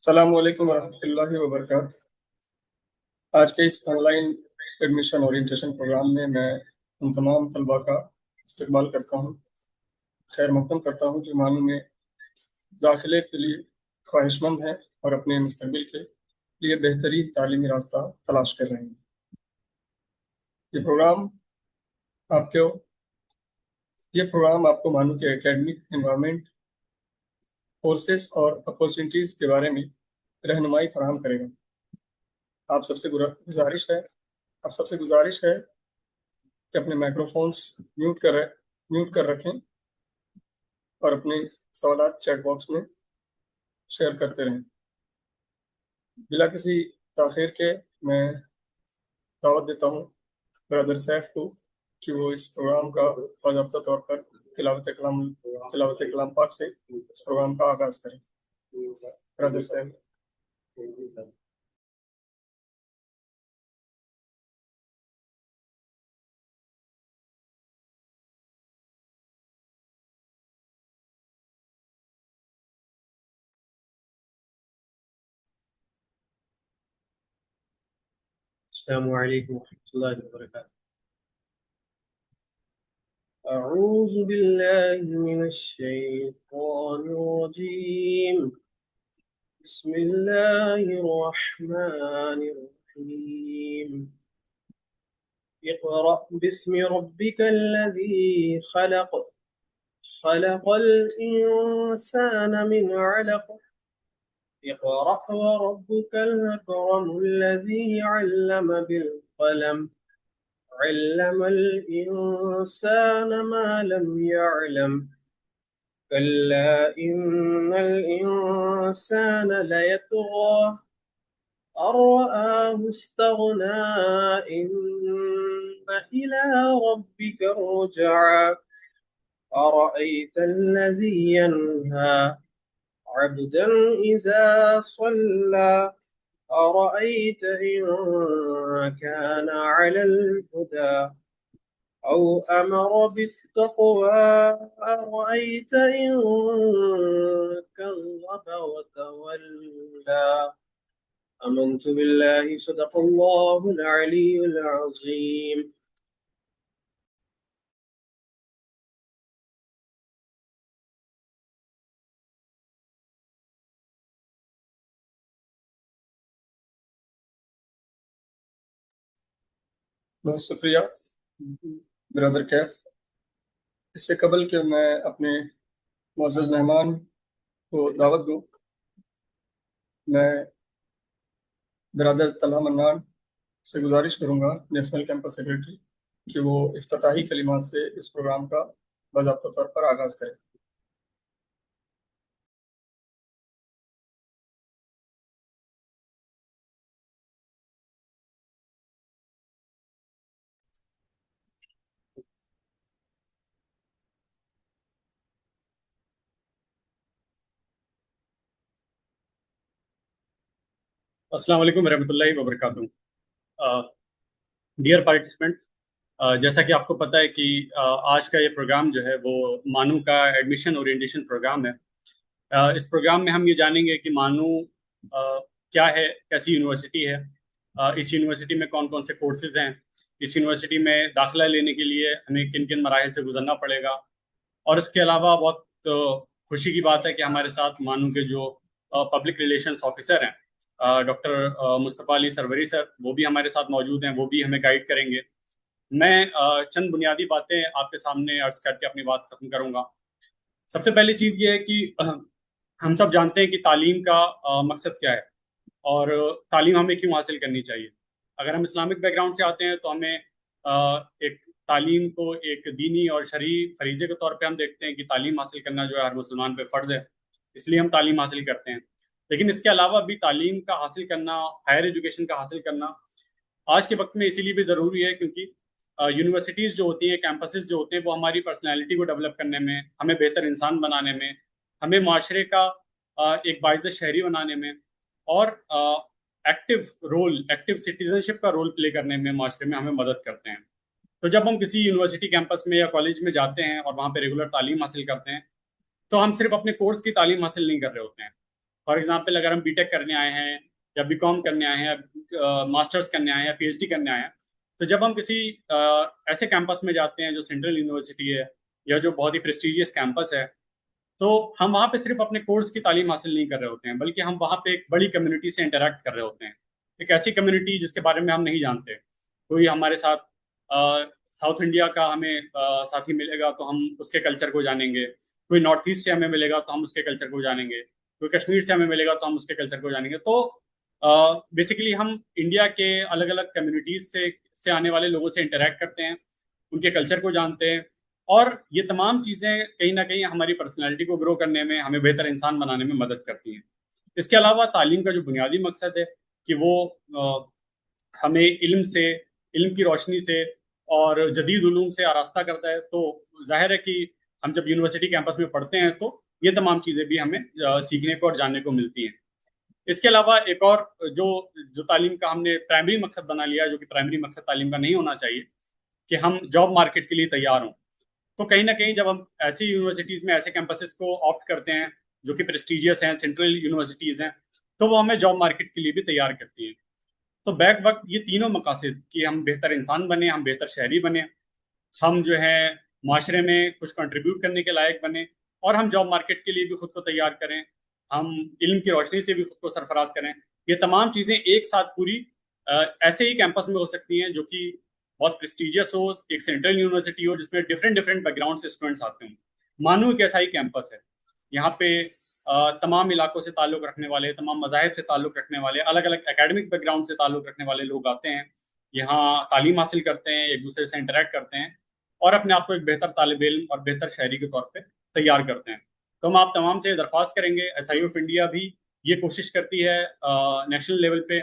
السلام علیکم ورحمۃ اللہ وبرکاتہ۔ آج کے اس online admission orientation programme میں ان تمام طلباء کا استقبال کرتا ہوں، خیر مقدم کرتا ہوں جو معنوں میں داخلے کے لیے خواہش مند ہیں اور اپنے مستقبل کے لیے بہترین تعلیمی راستہ تلاش کر رہے ہیں۔ یہ پروگرام آپ کو معنوں کے اکیڈمک انوائرمنٹ، کورسز اور اپورچونیٹیز کے بارے میں رہنمائی فراہم کرے گا۔ آپ سب سے گزارش ہے کہ اپنے مائکرو فونس میوٹ کر رکھیں اور اپنے سوالات چیٹ باکس میں شیئر کرتے رہیں۔ بلا کسی تاخیر کے میں دعوت دیتا ہوں برادر سیف کو کہ وہ اس پروگرام کا باضابطہ طور پر تلاوت کلام پاک سے اس پروگرام کا آغاز کریں۔ برادر سیف۔ السلام علیکم ورحمۃ اللہ وبرکاتہ۔ اعوذ باللہ من الشیطان الرجیم، بسم اللہ الرحمن الرحیم۔ اقرأ باسم ربک الذی خلق، خلق الانسان من علق، اقرأ وربك الأكرم الذي علم بالقلم، علم الإنسان ما لم يعلم، كلا إن الإنسان ليطغى أن رآه استغنى إن إلى ربك الرجعى، أرأيت الذي ينهى عبدا إذا صلى، أرأيت إن كان على الهدى أو أمر بالتقوى، أرأيت إن كذب وتولى، آمنت بالله صدق الله العلي العظيم۔ بہت شکریہ برادر کیف۔ اس سے قبل کہ میں اپنے معزز مہمان کو دعوت دوں، میں برادر طلحہ منان سے گزارش کروں گا، نیشنل کیمپس سیکرٹری، کہ وہ افتتاحی کلمات سے اس پروگرام کا باضابطہ طور پر آغاز کریں۔ السلام علیکم ورحمۃ اللہ وبرکاتہ۔ ڈیئر پارٹیسپینٹ، جیسا کہ آپ کو پتہ ہے کہ آج کا یہ پروگرام جو ہے وہ مانو کا ایڈمیشن اورینٹیشن پروگرام ہے۔ اس پروگرام میں ہم یہ جانیں گے کہ مانو کیا ہے، کیسی یونیورسٹی ہے، اس یونیورسٹی میں کون کون سے کورسز ہیں، اس یونیورسٹی میں داخلہ لینے کے لیے ہمیں کن کن مراحل سے گزرنا پڑے گا، اور اس کے علاوہ بہت خوشی کی بات ہے کہ ہمارے ساتھ مانو کے جو پبلک ریلیشنس آفیسر ہیں ڈاکٹر مصطفیٰ علی سروری سر، وہ بھی ہمارے ساتھ موجود ہیں، وہ بھی ہمیں گائیڈ کریں گے۔ میں چند بنیادی باتیں آپ کے سامنے عرض کر کے اپنی بات ختم کروں گا۔ سب سے پہلی چیز یہ ہے کہ ہم سب جانتے ہیں کہ تعلیم کا مقصد کیا ہے اور تعلیم ہمیں کیوں حاصل کرنی چاہیے۔ اگر ہم اسلامک بیک گراؤنڈ سے آتے ہیں تو ہمیں ایک تعلیم کو ایک دینی اور شرعی فریضے کے طور پہ ہم دیکھتے ہیں کہ تعلیم حاصل کرنا جو ہے ہر مسلمان پہ فرض ہے، اس لیے ہم تعلیم حاصل کرتے ہیں۔ لیکن اس کے علاوہ بھی تعلیم کا حاصل کرنا، ہائر ایجوکیشن کا حاصل کرنا آج کے وقت میں اسی لیے بھی ضروری ہے کیونکہ یونیورسٹیز جو ہوتی ہیں، کیمپسز جو ہوتے ہیں، وہ ہماری پرسنالٹی کو ڈیولپ کرنے میں، ہمیں بہتر انسان بنانے میں، ہمیں معاشرے کا ایک باعث شہری بنانے میں اور ایکٹیو سٹیزنشپ کا رول پلے کرنے میں معاشرے میں ہمیں مدد کرتے ہیں۔ تو جب ہم کسی یونیورسٹی کیمپس میں یا کالج میں جاتے ہیں اور وہاں پہ ریگولر تعلیم حاصل کرتے ہیں تو ہم صرف اپنے کورس کی تعلیم حاصل نہیں کر رہے ہوتے ہیں، فار ایگزامپل اگر ہم بی ٹیک کرنے آئے ہیں یا بی کام کرنے آئے ہیں یا ماسٹرس کرنے آئے ہیں یا پی ایچ ڈی کرنے آئے ہیں، تو جب ہم کسی ایسے کیمپس میں جاتے ہیں جو سینٹرل یونیورسٹی ہے یا جو بہت ہی پریسٹیجیس کیمپس ہے، تو ہم وہاں پہ صرف اپنے کورس کی تعلیم حاصل نہیں کر رہے ہوتے ہیں، بلکہ ہم وہاں پہ ایک بڑی کمیونٹی سے انٹریکٹ کر رہے ہوتے ہیں، ایک ایسی کمیونٹی جس کے بارے میں ہم نہیں جانتے. کوئی ہمارے ساتھ ساؤتھ انڈیا کا ہمیں ساتھی ملے گا تو ہم اس کے کلچر کو جانیں گے، کوئی نارتھ ایسٹ سے ہمیں ملے گا تو ہم اس کے کلچر کو جانیں گے، کوئی کشمیر سے ہمیں ملے گا تو ہم اس کے کلچر کو جانیں گے. تو بیسیکلی ہم انڈیا کے الگ الگ کمیونٹیز سے آنے والے لوگوں سے انٹریکٹ کرتے ہیں، ان کے کلچر کو جانتے ہیں، اور یہ تمام چیزیں کہیں نہ کہیں ہماری پرسنالٹی کو گرو کرنے میں، ہمیں بہتر انسان بنانے میں مدد کرتی ہیں. اس کے علاوہ تعلیم کا جو بنیادی مقصد ہے کہ وہ ہمیں علم کی روشنی سے اور جدید علوم سے آراستہ کرتا ہے. تو ظاہر ہے کہ ہم جب یونیورسٹی کیمپس میں پڑھتے ہیں تو یہ تمام چیزیں بھی ہمیں سیکھنے کو اور جاننے کو ملتی ہیں. اس کے علاوہ ایک اور جو تعلیم کا ہم نے پرائمری مقصد بنا لیا، جو کہ پرائمری مقصد تعلیم کا نہیں ہونا چاہیے، کہ ہم جاب مارکیٹ کے لیے تیار ہوں. تو کہیں نہ کہیں جب ہم ایسی یونیورسٹیز میں ایسے کیمپسز کو آپٹ کرتے ہیں جو کہ پریسٹیجیس ہیں، سینٹرل یونیورسٹیز ہیں، تو وہ ہمیں جاب مارکیٹ کے لیے بھی تیار کرتی ہیں. تو بیک وقت یہ تینوں مقاصد کہ ہم بہتر انسان بنیں، ہم بہتر شہری بنیں، ہم جو ہے معاشرے میں کچھ کنٹریبیوٹ کرنے کے لائق بنیں، اور ہم جاب مارکیٹ کے لیے بھی خود کو تیار کریں، ہم علم کی روشنی سے بھی خود کو سرفراز کریں. یہ تمام چیزیں ایک ساتھ پوری ایسے ہی کیمپس میں ہو سکتی ہیں جو کہ بہت پریسٹیجیس ہو، ایک سینٹرل یونیورسٹی ہو جس میں ڈفرینٹ بیک گراؤنڈ سے اسٹوڈنٹس آتے ہیں. مانو ایک ایسا ہی کیمپس ہے. یہاں پہ تمام علاقوں سے تعلق رکھنے والے، تمام مذاہب سے تعلق رکھنے والے، الگ الگ اکیڈمک بیک گراؤنڈ سے تعلق رکھنے والے لوگ آتے ہیں، یہاں تعلیم حاصل کرتے ہیں، ایک دوسرے سے انٹریکٹ کرتے ہیں، اور اپنے آپ کو ایک بہتر طالب علم اور بہتر شہری کے طور پہ تیار کرتے ہیں. تو ہم آپ تمام سے درخواست کریں گے، ایس آئی آف انڈیا بھی یہ کوشش کرتی ہے نیشنل لیول پہ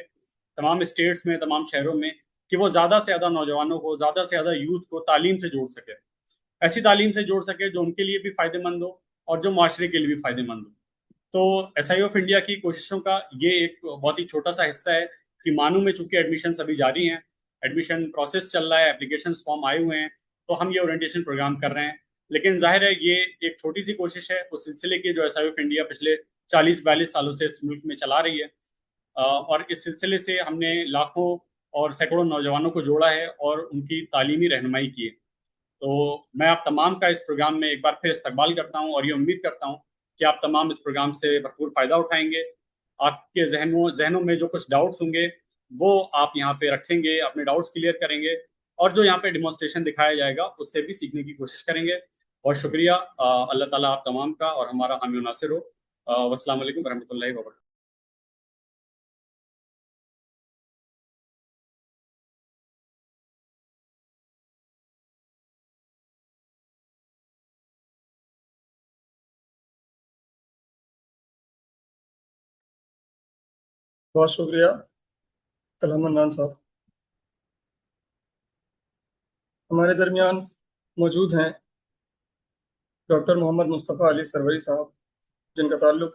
تمام اسٹیٹس میں، تمام شہروں میں، کہ وہ زیادہ سے زیادہ نوجوانوں کو، زیادہ سے زیادہ یوتھ کو تعلیم سے جوڑ سکے، ایسی تعلیم سے جوڑ سکے جو ان کے لیے بھی فائدہ مند ہو اور جو معاشرے کے لیے بھی فائدہ مند ہو. تو ایس آئی آف انڈیا کی کوششوں کا یہ ایک بہت ہی چھوٹا سا حصہ ہے کہ مانو میں چونکہ ایڈمیشن ابھی جاری ہیں، ایڈمیشن پروسیس چل رہا ہے، اپلیکیشن فارم آئے ہوئے ہیں، تو ہم یہ اورینٹیشن پروگرام کر رہے ہیں. لیکن ظاہر ہے یہ ایک چھوٹی سی کوشش ہے اس سلسلے کی جو ایس آئی آف انڈیا پچھلے 40-42 سالوں سے اس ملک میں چلا رہی ہے، اور اس سلسلے سے ہم نے لاکھوں اور سینکڑوں نوجوانوں کو جوڑا ہے اور ان کی تعلیمی رہنمائی کی ہے. تو میں آپ تمام کا اس پروگرام میں ایک بار پھر استقبال کرتا ہوں، اور یہ امید کرتا ہوں کہ آپ تمام اس پروگرام سے بھرپور فائدہ اٹھائیں گے. آپ کے ذہنوں میں جو کچھ ڈاؤٹس ہوں گے وہ آپ یہاں پہ رکھیں گے، اپنے ڈاؤٹس کلیئر کریں گے، اور جو یہاں پہ ڈیمونسٹریشن دکھایا جائے گا اس سے بھی سیکھنے کی کوشش کریں گے. بہت شکریہ. اللہ تعالیٰ آپ تمام کا اور ہمارا حامی و ناصر ہو. والسلام علیکم ورحمۃ اللہ وبرکاتہ. بہت شکریہ کلام منان صاحب. ہمارے درمیان موجود ہیں ڈاکٹر محمد مصطفیٰ علی سروری صاحب، جن کا تعلق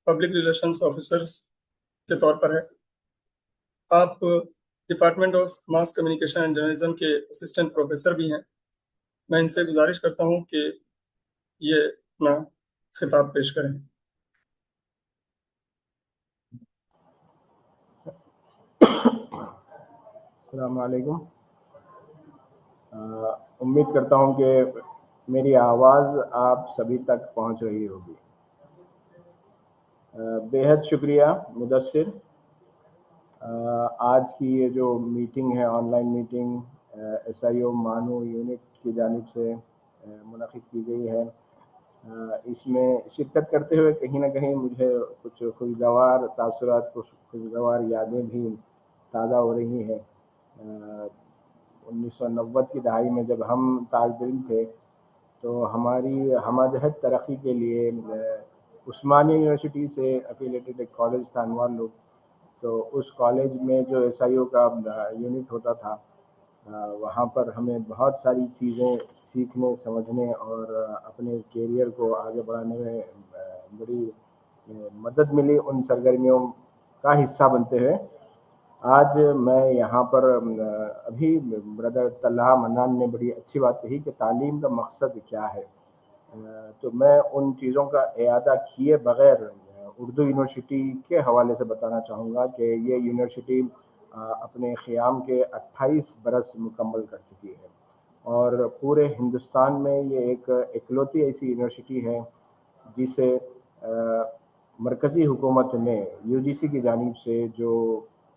پبلک ریلیشنز آفیسر کے طور پر ہے. آپ department of mass communication and journalism کے اسسٹنٹ پروفیسر بھی ہیں. میں ان سے گزارش کرتا ہوں کہ یہ اپنا خطاب پیش کریں. السلام علیکم. امید کرتا ہوں کہ میری آواز آپ سبھی تک پہنچ رہی ہوگی. بے حد شکریہ مدثر. آج کی یہ جو میٹنگ ہے، online meeting S I O MANUU unit کی جانب سے منعقد کی گئی ہے. اس میں شرکت کرتے ہوئے کہیں نہ کہیں مجھے کچھ خوشگوار تاثرات، کچھ خوشگوار یادیں بھی تازہ ہو رہی ہیں. 1990 کی دہائی میں جب ہم طالب علم تھے تو ہماری ہمہ جہت ترقی کے لیے عثمانیہ یونیورسٹی سے افیلیٹڈ ایک کالج تھا انوار لوگ، تو اس کالج میں جو ایس آئی او کا یونٹ ہوتا تھا، وہاں پر ہمیں بہت ساری چیزیں سیکھنے، سمجھنے اور اپنے کیریئر کو آگے بڑھانے میں بڑی مدد ملی. ان سرگرمیوں کا حصہ بنتے ہوئے آج میں یہاں پر ابھی بردر طلحہ منان نے بڑی اچھی بات کہی کہ تعلیم کا مقصد کیا ہے. تو میں ان چیزوں کا اعادہ کیے بغیر اردو یونیورسٹی کے حوالے سے بتانا چاہوں گا کہ یہ یونیورسٹی اپنے قیام کے 28 برس مکمل کر چکی ہے، اور پورے ہندوستان میں یہ ایک اکلوتی ایسی یونیورسٹی ہے جسے مرکزی حکومت نے UGC کی جانب سے جو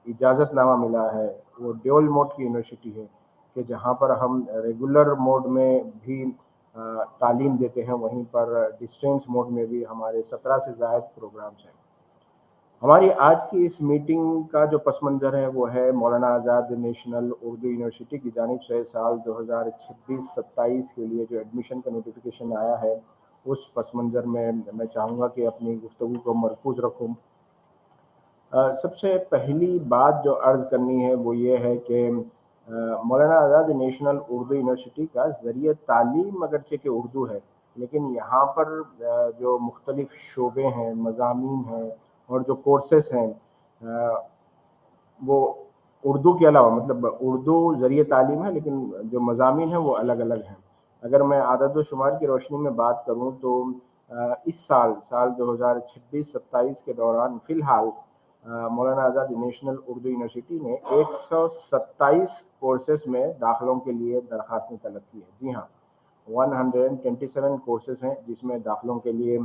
اجازت نامہ ملا ہے وہ ڈیول موڈ کی یونیورسٹی ہے، کہ جہاں پر ہم ریگولر موڈ میں بھی تعلیم دیتے ہیں، وہیں پر ڈسٹینس موڈ میں بھی ہمارے 17 سے زائد پروگرامز ہیں۔ ہماری آج کی اس میٹنگ کا جو پس منظر ہے وہ ہے مولانا آزاد نیشنل اردو یونیورسٹی کی جانب سے سال 2026-27 کے لیے جو ایڈمیشن کا نوٹیفیکیشن آیا ہے، اس پس منظر میں میں چاہوں گا کہ اپنی گفتگو کو مرکوز رکھوں۔ سب سے پہلی بات جو عرض کرنی ہے وہ یہ ہے کہ مولانا آزاد نیشنل اردو یونیورسٹی کا ذریعہ تعلیم اگرچہ کہ اردو ہے، لیکن یہاں پر جو مختلف شعبے ہیں، مضامین ہیں اور جو کورسز ہیں وہ اردو کے علاوہ، مطلب اردو ذریعہ تعلیم ہے لیکن جو مضامین ہیں وہ الگ الگ ہیں۔ اگر میں عدد و شمار کی روشنی میں بات کروں تو اس سال 2026-27 کے دوران فی الحال مولانا آزاد نیشنل اردو یونیورسٹی نے 127 کورسز میں داخلوں کے لیے درخواستیں طلب کی ہیں۔ جی ہاں، 127 کورسز ہیں جس میں داخلوں کے لیے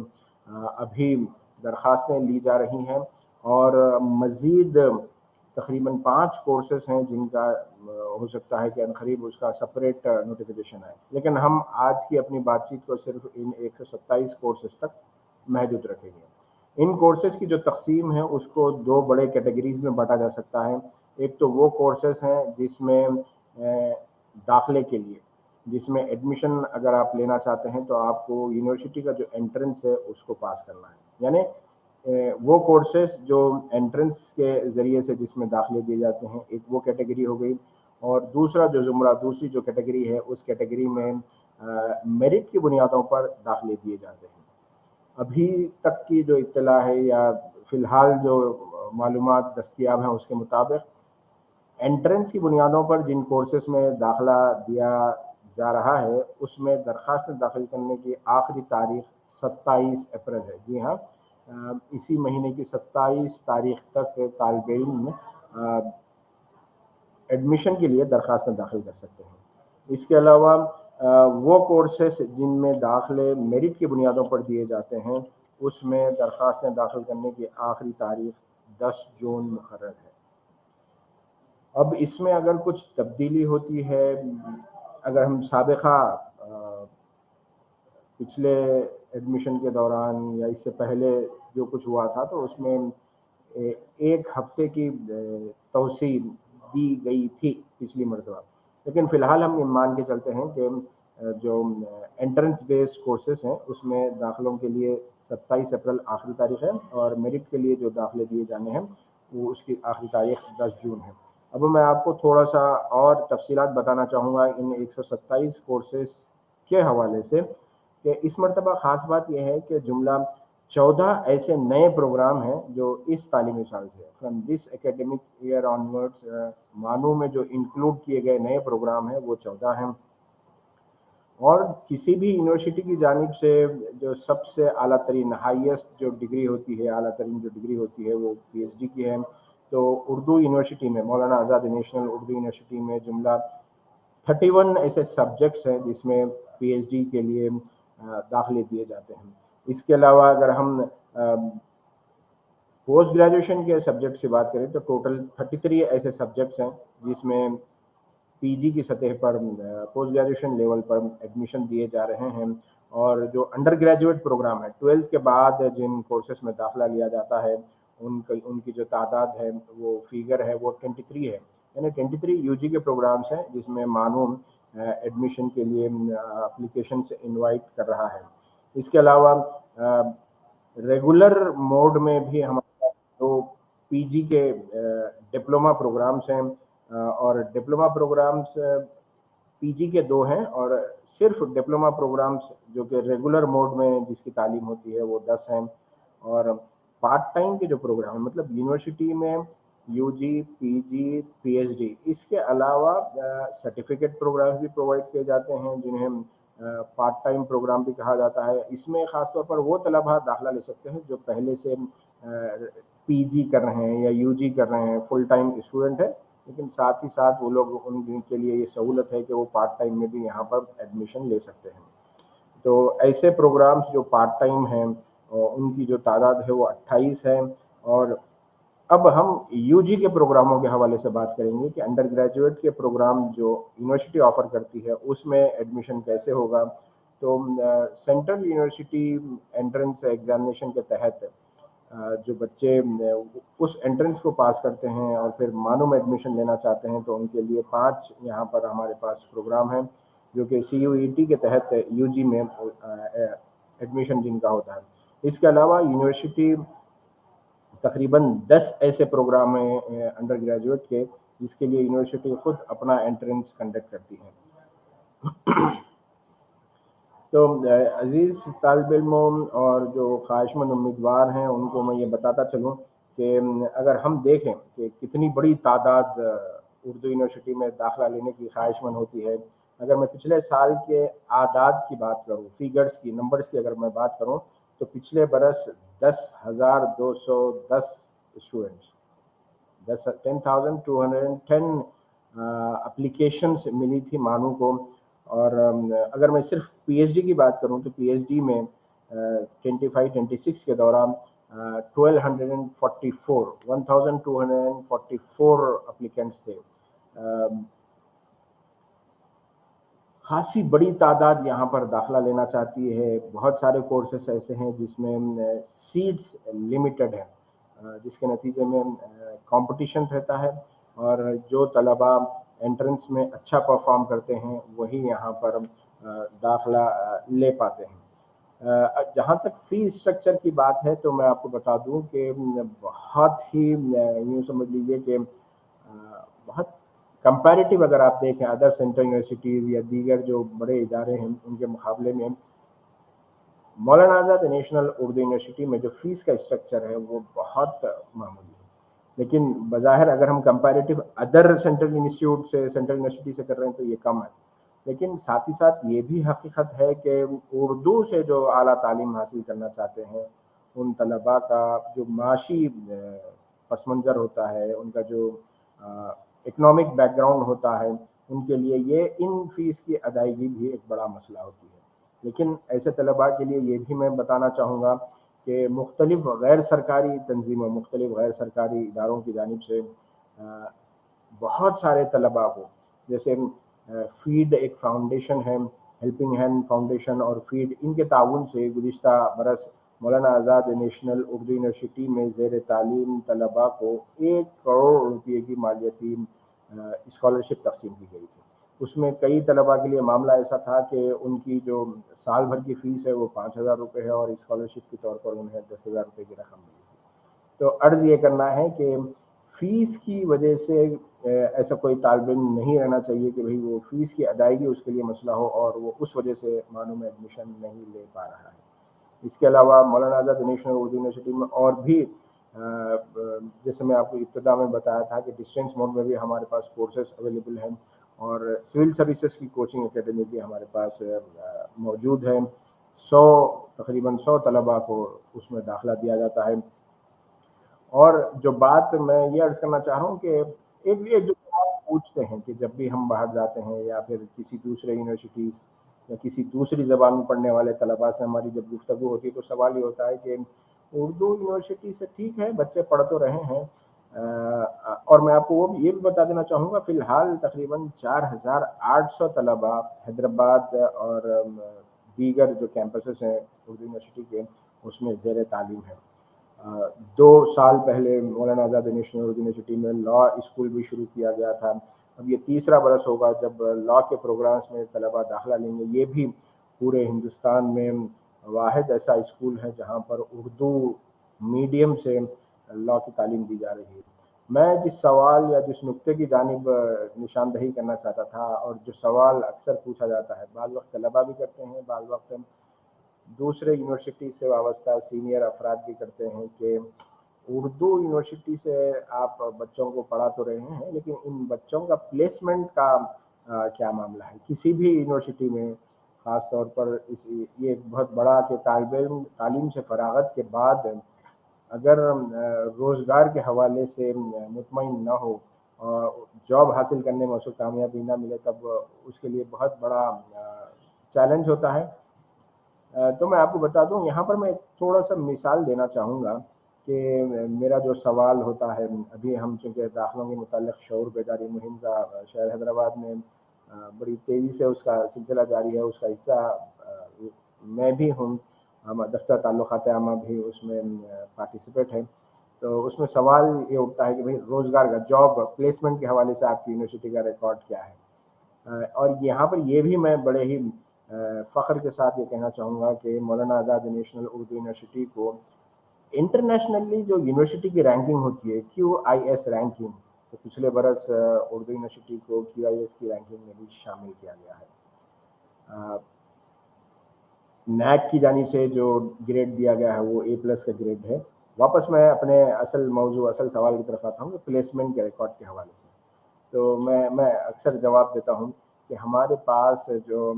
ابھی درخواستیں لی جا رہی ہیں، اور مزید تقریباً 5 کورسز ہیں جن کا ہو سکتا ہے کہ عنقریب اس کا سپریٹ نوٹیفیکیشن آئے، لیکن ہم آج کی اپنی بات چیت کو صرف ان 127 کورسز تک محدود رکھیں گے۔ ان کورسز کی جو تقسیم ہے اس کو 2 بڑے کیٹیگریز میں بانٹا جا سکتا ہے۔ ایک تو وہ کورسز ہیں جس میں داخلے کے لیے، جس میں ایڈمیشن اگر آپ لینا چاہتے ہیں تو آپ کو یونیورسٹی کا جو انٹرنس ہے اس کو پاس کرنا ہے، یعنی وہ کورسز جو انٹرنس کے ذریعے سے جس میں داخلے دیے جاتے ہیں، ایک وہ کیٹیگری ہو گئی۔ اور دوسرا جو زمرہ، دوسری جو کیٹیگری ہے، اس کیٹیگری میں میرٹ کی بنیادوں پر داخلے دیے جاتے ہیں۔ ابھی تک کی جو اطلاع ہے یا فی الحال جو معلومات دستیاب ہیں اس کے مطابق انٹرنس کی بنیادوں پر جن کورسز میں داخلہ دیا جا رہا ہے اس میں درخواست داخل کرنے کی آخری تاریخ 27 اپریل ہے۔ جی ہاں، اسی مہینے کی 27 تاریخ تک طالب علم ایڈمیشن کے لیے درخواستیں داخل کر سکتے ہیں۔ اس کے علاوہ وہ کورسز جن میں داخلے میرٹ کی بنیادوں پر دیے جاتے ہیں اس میں درخواستیں داخل کرنے کی آخری تاریخ 10 جون مقرر ہے۔ اب اس میں اگر کچھ تبدیلی ہوتی ہے، اگر ہم سابقہ پچھلے ایڈمیشن کے دوران یا اس سے پہلے جو کچھ ہوا تھا تو اس میں 1 ہفتے کی توسیع دی گئی تھی پچھلی مرتبہ، لیکن فی الحال ہم یہ مان کے چلتے ہیں کہ جو انٹرنس بیس کورسز ہیں اس میں داخلوں کے لیے 27 اپریل آخری تاریخ ہے، اور میرٹ کے لیے جو داخلے دیے جانے ہیں وہ اس کی آخری تاریخ 10 جون ہے۔ اب میں آپ کو تھوڑا سا اور تفصیلات بتانا چاہوں گا ان 127 کورسز کے حوالے سے، کہ اس مرتبہ خاص بات یہ ہے کہ جملہ 14 ایسے نئے پروگرام ہیں جو اس تعلیمی سال سے from this academic year onwards مانو میں جو انکلوڈ کیے گئے نئے پروگرام ہیں وہ 14 ہیں۔ اور کسی بھی یونیورسٹی کی جانب سے جو سب سے اعلیٰ ترین ہائیسٹ جو ڈگری ہوتی ہے، اعلیٰ ترین جو ڈگری ہوتی ہے وہ PhD کی ہے، تو اردو یونیورسٹی میں مولانا آزاد نیشنل اردو یونیورسٹی میں جملہ 31 ایسے سبجیکٹس ہیں جس میں PhD کے لیے داخلے دیے جاتے ہیں۔ اس کے علاوہ اگر ہم پوسٹ گریجویشن کے سبجیکٹ سے بات کریں تو ٹوٹل 33 ایسے سبجیکٹس ہیں جس میں PG کی سطح پر پوسٹ گریجویشن لیول پر ایڈمیشن دیے جا رہے ہیں، اور جو انڈر گریجویٹ پروگرام ہے 12th کے بعد جن کورسز میں داخلہ لیا جاتا ہے ان کی جو تعداد ہے وہ فیگر ہے وہ 23 ہے، یعنی 23 UG کے پروگرامز ہیں جس میں معلوم ایڈمیشن کے لیے اپلیکیشن سے انوائٹ کر رہا ہے۔ اس کے علاوہ ریگولر موڈ میں بھی ہمارے پاس جو PG کے ڈپلوما پروگرامز ہیں، اور ڈپلوما پروگرامز PG کے 2 ہیں، اور صرف ڈپلوما پروگرامز جو کہ ریگولر موڈ میں جس کی تعلیم ہوتی ہے وہ 10 ہیں، اور پارٹ ٹائم کے جو پروگرام ہیں مطلب یونیورسٹی میں UG PG PhD اس کے علاوہ سرٹیفکیٹ پروگرامز بھی پرووائڈ کیے جاتے ہیں جنہیں پارٹ ٹائم پروگرام بھی کہا جاتا ہے. اس میں خاص طور پر وہ طلباء داخلہ لے سکتے ہیں جو پہلے سے پی جی کر رہے ہیں یا یو جی کر رہے ہیں, فل ٹائم اسٹوڈنٹ ہے, لیکن ساتھ ہی ساتھ وہ لوگ ان کے لیے یہ سہولت ہے کہ وہ پارٹ ٹائم میں بھی یہاں پر ایڈمیشن لے سکتے ہیں. تو ایسے پروگرامز جو پارٹ ٹائم ہیں ان کی جو تعداد ہے وہ 28 ہے. اور اب ہم یو جی کے پروگراموں کے حوالے سے بات کریں گے کہ انڈر گریجویٹ کے پروگرام جو یونیورسٹی آفر کرتی ہے اس میں ایڈمیشن کیسے ہوگا. تو سینٹرل یونیورسٹی انٹرنس ایگزامینیشن کے تحت جو بچے اس انٹرنس کو پاس کرتے ہیں اور پھر مانو میں ایڈمیشن لینا چاہتے ہیں تو ان کے لیے 5 یہاں پر ہمارے پاس پروگرام ہیں جو کہ سی یو ای ٹی کے تحت یو جی میں ایڈمیشن جن کا ہوتا ہے. اس کے علاوہ یونیورسٹی تقریباً 10 ایسے پروگرام ہیں انڈر گریجویٹ کے جس کے لیے یونیورسٹی خود اپنا انٹرنس کنڈکٹ کرتی ہے. تو عزیز طالب علموں اور جو خواہش مند امیدوار ہیں ان کو میں یہ بتاتا چلوں کہ اگر ہم دیکھیں کہ کتنی بڑی تعداد اردو یونیورسٹی میں داخلہ لینے کی خواہش مند ہوتی ہے. اگر میں پچھلے سال کے اعداد کی بات کروں, فیگرز کی, نمبرز کی اگر میں بات کروں تو پچھلے برس 10,210 اسٹوڈنٹس 10,210 اپلیکیشنس ملی تھی مانو کو. اور اگر میں صرف پی ایچ ڈی کی بات کروں تو پی ایچ ڈی میں 25-26 کے دوران 1,244 اپلیکینٹس تھے. خاصی بڑی تعداد یہاں پر داخلہ لینا چاہتی ہے. بہت سارے کورسز ایسے ہیں جس میں سیٹس لمیٹڈ ہیں, جس کے نتیجے میں کمپٹیشن رہتا ہے اور جو طلباء انٹرنس میں اچھا پرفارم کرتے ہیں وہی یہاں پر داخلہ لے پاتے ہیں. جہاں تک فی اسٹرکچر کی بات ہے تو میں آپ کو بتا دوں کہ بہت ہی یوں سمجھ لیجیے کہ بہت کمپیریٹیو اگر آپ دیکھیں ادر سینٹرل یونیورسٹیز یا دیگر جو بڑے ادارے ہیں ان کے مقابلے میں مولانا آزاد نیشنل اردو یونیورسٹی میں جو فیس کا اسٹرکچر ہے وہ بہت معمولی ہے. لیکن بظاہر اگر ہم کمپیریٹیو ادر سینٹرل انسٹیٹیوٹ سے, سینٹرل یونیورسٹی سے کر رہے ہیں تو یہ کم ہے. لیکن ساتھ ہی ساتھ یہ بھی حقیقت ہے کہ اردو سے جو اعلیٰ تعلیم حاصل کرنا چاہتے ہیں ان طلباء کا جو معاشی پس منظر ہوتا ہے, ان کا جو اکنامک بیک گراؤنڈ ہوتا ہے, ان کے لیے یہ ان فیس کی ادائیگی بھی ایک بڑا مسئلہ ہوتی ہے. لیکن ایسے طلباء کے لیے یہ بھی میں بتانا چاہوں گا کہ مختلف غیر سرکاری تنظیموں, مختلف غیر سرکاری اداروں کی جانب سے بہت سارے طلباء کو, جیسے فیڈ ایک فاؤنڈیشن ہے, ہیلپنگ ہینڈ فاؤنڈیشن اور فیڈ, ان کے تعاون سے گزشتہ برس مولانا آزاد نیشنل اردو یونیورسٹی میں زیر تعلیم طلباء کو 1 کروڑ روپے کی مالیاتی اسکالرشپ تقسیم کی گئی تھی. اس میں کئی طلباء کے لیے معاملہ ایسا تھا کہ ان کی جو سال بھر کی فیس ہے وہ 5,000 روپے ہے اور اسکالرشپ کے طور پر انہیں 10,000 روپے کی رقم ملی تھی. تو عرض یہ کرنا ہے کہ فیس کی وجہ سے ایسا کوئی طالب علم نہیں رہنا چاہیے کہ بھئی وہ فیس کی ادائیگی اس کے لیے مسئلہ ہو اور وہ اس وجہ سے مانو میں ایڈمیشن نہیں لے پا رہا ہے. اس کے علاوہ مولانا آزاد نیشنل اردو یونیورسٹی میں اور بھی جیسے میں آپ کو ابتدا میں بتایا تھا کہ ڈسٹینس موڈ میں بھی ہمارے پاس کورسز اویلیبل ہیں اور سول سروسز کی کوچنگ اکیڈمی بھی ہمارے پاس موجود ہے. تقریباً 100 طلباء کو اس میں داخلہ دیا جاتا ہے. اور جو بات میں یہ عرض کرنا چاہ رہا ہوں کہ ایک جو پوچھتے ہیں کہ جب بھی ہم باہر جاتے ہیں یا پھر کسی دوسرے یونیورسٹیز یا کسی دوسری زبان میں پڑھنے والے طلباء سے ہماری جب گفتگو ہوتی ہے تو سوال یہ ہوتا ہے کہ اردو یونیورسٹی سے ٹھیک ہے بچے پڑھ تو رہے ہیں, اور میں آپ کو وہ یہ بھی بتا دینا چاہوں گا فی الحال تقریباً 4,800 طلباء حیدرآباد اور دیگر جو کیمپسز ہیں اردو یونیورسٹی کے اس میں زیر تعلیم ہے. 2 سال پہلے مولانا آزاد نیشنل اردو یونیورسٹی میں لاء اسکول بھی شروع کیا گیا تھا. اب یہ تیسرا برس ہوگا جب لاء کے پروگرامز میں طلباء داخلہ لیں گے. یہ بھی پورے ہندوستان میں واحد ایسا اسکول ہے جہاں پر اردو میڈیم سے لاء کی تعلیم دی جا رہی ہے. میں جس سوال یا جس نقطے کی جانب نشاندہی کرنا چاہتا تھا اور جو سوال اکثر پوچھا جاتا ہے, بعض وقت طلباء بھی کرتے ہیں, بعض وقت دوسرے یونیورسٹی سے وابستہ سینئر افراد بھی کرتے ہیں کہ اردو یونیورسٹی سے آپ بچوں کو پڑھا تو رہے ہیں لیکن ان بچوں کا پلیسمنٹ کا کیا معاملہ ہے. کسی بھی یونیورسٹی میں خاص طور پر یہ ایک بہت بڑا کہ طالب علم تعلیم سے فراغت کے بعد اگر روزگار کے حوالے سے مطمئن نہ ہو اور جاب حاصل کرنے میں اس کو کامیابی نہ ملے تب اس کے لیے بہت بڑا چیلنج ہوتا ہے. تو میں آپ کو بتا دوں یہاں پر میں تھوڑا سا مثال دینا چاہوں گا کہ میرا جو سوال ہوتا ہے ابھی ہم چونکہ داخلوں کے متعلق شعور بیداری مہم کا شہر حیدرآباد میں بڑی تیزی سے اس کا سلسلہ جاری ہے, اس کا حصہ میں بھی ہوں, دفتر تعلقات عامہ بھی اس میں پارٹیسپیٹ ہے. تو اس میں سوال یہ اٹھتا ہے کہ بھئی روزگار کا جاب پلیسمنٹ کے حوالے سے آپ کی یونیورسٹی کا ریکارڈ کیا ہے. اور یہاں پر یہ بھی میں بڑے ہی فخر کے ساتھ یہ کہنا چاہوں گا کہ مولانا آزاد نیشنل اردو یونیورسٹی کو انٹرنیشنلی جو یونیورسٹی کی رینکنگ ہوتی ہے QIS رینکنگ, تو پچھلے برس اردو یونیورسٹی کو QIS کی رینکنگ میں بھی شامل کیا گیا ہے. نیک کی جانب سے جو گریڈ دیا گیا ہے وہ A+ کا گریڈ ہے. واپس میں اپنے اصل موضوع اصل سوال کی طرف آتا ہوں کہ پلیسمنٹ کے ریکارڈ کے حوالے سے. تو میں اکثر جواب دیتا ہوں کہ ہمارے پاس جو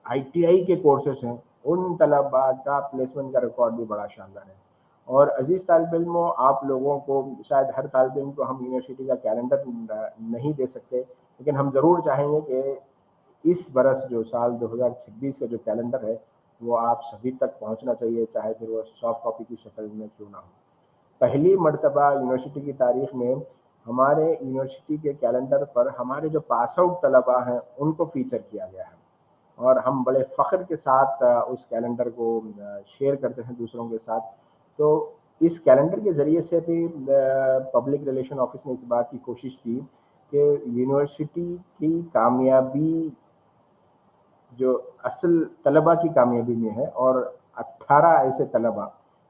ITI کے کورسز ہیں ان طلباء کا پلیسمنٹ کا ریکارڈ بھی بڑا شاندار ہے. اور عزیز طالب علموں, آپ لوگوں کو شاید ہر طالب علم کو ہم یونیورسٹی کا کیلنڈر نہیں دے سکتے, لیکن ہم ضرور چاہیں گے کہ اس برس جو سال 2026 کا جو کیلنڈر ہے وہ آپ سبھی تک پہنچنا چاہیے, چاہے پھر وہ سافٹ کاپی کی شکل میں کیوں نہ ہو. پہلی مرتبہ یونیورسٹی کی تاریخ میں ہمارے یونیورسٹی کے کیلنڈر پر ہمارے جو پاس آؤٹ طلباء ہیں ان کو فیچر کیا گیا ہے, اور ہم بڑے فخر کے ساتھ اس کیلنڈر کو شیئر کرتے ہیں دوسروں کے ساتھ. تو اس کیلنڈر کے ذریعے سے بھی پبلک ریلیشن آفس نے اس بات کی کوشش کی کہ یونیورسٹی کی کامیابی جو اصل طلباء کی کامیابی میں ہے, اور 18 ایسے طلباء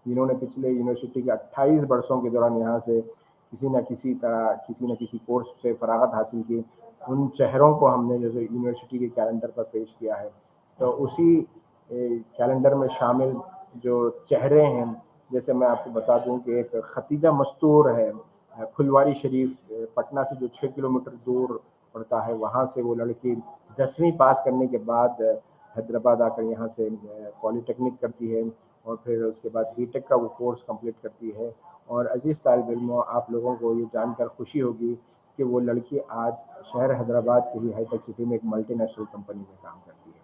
جنہوں نے پچھلے یونیورسٹی کے 28 برسوں کے دوران یہاں سے کسی نہ کسی طرح کسی نہ کسی کورس سے فراغت حاصل کی, ان چہروں کو ہم نے جیسے یونیورسٹی کے کیلنڈر پر پیش کیا ہے. تو اسی کیلنڈر میں شامل جو چہرے ہیں, جیسے میں آپ کو بتا دوں کہ ایک ختیجہ مستور ہے, پھلواری شریف پٹنہ سے جو 6 کلومیٹر دور پڑتا ہے, وہاں سے وہ لڑکی 10ویں پاس کرنے کے بعد حیدرآباد آ کر یہاں سے پولی ٹیکنک کرتی ہے, اور پھر اس کے بعد B.Tech کا وہ کورس کمپلیٹ کرتی ہے. اور عزیز طالب علموں, آپ لوگوں کو یہ جان کر خوشی ہوگی کہ وہ لڑکی آج شہر حیدرآباد کی ہی ہائی ٹیک سٹی میں ایک ملٹی نیشنل کمپنی میں کام کرتی ہے.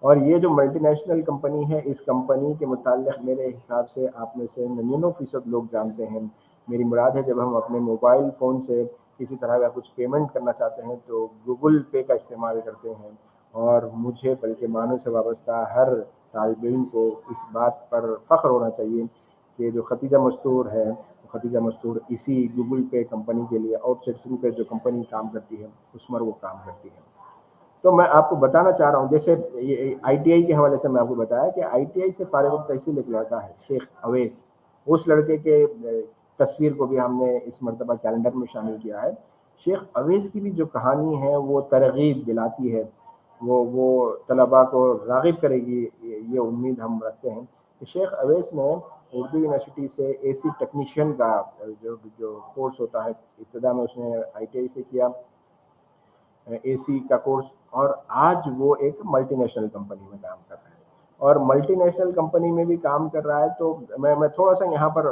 اور یہ جو ملٹی نیشنل کمپنی ہے, اس کمپنی کے متعلق میرے حساب سے آپ میں سے 99% لوگ جانتے ہیں. میری مراد ہے جب ہم اپنے موبائل فون سے کسی طرح کا کچھ پیمنٹ کرنا چاہتے ہیں تو گوگل پے کا استعمال کرتے ہیں, اور مجھے بلکہ معنوں سے وابستہ ہر طالب علم کو اس بات پر فخر ہونا چاہیے کہ جو ختیجہ مستور ہے, ختیجہ مستور اسی گوگل پے کمپنی کے لیے آؤٹ سورسنگ پہ جو کمپنی کام کرتی ہے اس پر وہ کام کرتی ہے. تو میں آپ کو بتانا چاہ رہا ہوں, جیسے ITI کے حوالے سے میں آپ کو بتایا کہ ITI سے فارغ التحصیل ایک لڑکا ہے شیخ اویس, اس لڑکے کے تصویر کو بھی ہم نے اس مرتبہ کیلنڈر میں شامل کیا ہے. شیخ اویس کی بھی جو کہانی ہے وہ ترغیب دلاتی ہے, وہ طلباء کو راغب کرے گی, یہ امید ہم رکھتے ہیں کہ شیخ اویس نے اردو یونیورسٹی سے AC ٹیکنیشین کا جو کورس ہوتا ہے, ابتدا میں اس نے ITI سے کیا AC کا کورس, اور آج وہ ایک ملٹی نیشنل کمپنی میں کام کر رہا ہے. اور ملٹی نیشنل کمپنی میں بھی کام کر رہا ہے, تو میں تھوڑا سا یہاں پر